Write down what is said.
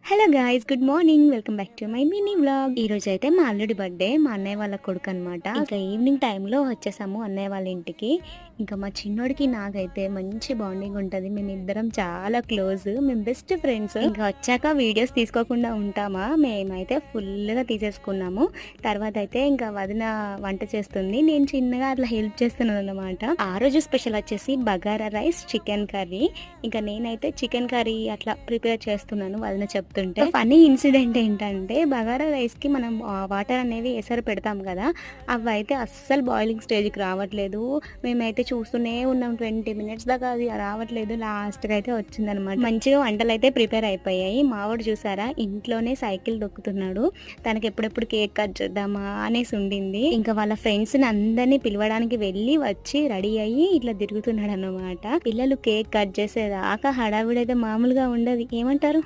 Hello guys, good morning. Welcome back to my mini vlog. ఈ రోజు అయితే మా అల్లుడి బర్త్డే, మా అన్నయ్య వాళ్ళ కొడుకు అనమాట. ఇంకా ఈవినింగ్ టైంలో వచ్చేసాము అన్నయ్య వాళ్ళ ఇంటికి. ఇంకా మా చిన్నోడికి నాకైతే మంచి బాండింగ్ ఉంటుంది. మేమిద్దరం చాలా క్లోజ్, మేము బెస్ట్ ఫ్రెండ్స్. ఇంకా వచ్చాక వీడియోస్ తీసుకోకుండా ఉంటామా, మేమైతే ఫుల్గా తీసేసుకున్నాము. తర్వాత అయితే ఇంకా వదిన వంట చేస్తుంది, నేను చిన్నగా అట్లా హెల్ప్ చేస్తున్నాను అనమాట. ఆ రోజు స్పెషల్ వచ్చేసి బగారా రైస్, చికెన్ కర్రీ. ఇంకా నేనైతే చికెన్ కర్రీ అట్లా ప్రిపేర్ చేస్తున్నాను వదిన చెప్తుంటే. ఫన్నీ ఇన్సిడెంట్ ఏంటంటే, బగారా రైస్ కి మనం వాటర్ అనేవి ఎసరు పెడతాం కదా, అవి అయితే అస్సలు బాయిలింగ్ స్టేజ్ కి రావట్లేదు. మేమైతే చూస్తూనే ఉన్నాం 20 మినిట్స్ దాకా, అది రావట్లేదు. లాస్ట్ కి అయితే వచ్చిందనమాట. మంచిగా వంటలు అయితే ప్రిపేర్ అయిపోయాయి. మావాడు చూసారా, ఇంట్లోనే సైకిల్ దొక్కుతున్నాడు. తనకి ఎప్పుడెప్పుడు కేక్ కట్ చేద్దామా అనేసి ఉండింది. ఇంకా వాళ్ళ ఫ్రెండ్స్ ని అందరినీ పిలవడానికి వెళ్ళి వచ్చి రెడీ అయ్యి ఇట్లా తిరుగుతున్నాడు అనమాట. పిల్లలు కేక్ కట్ చేసేదాకా హడావిడైతే మామూలుగా ఉండదు, ఏమంటారు?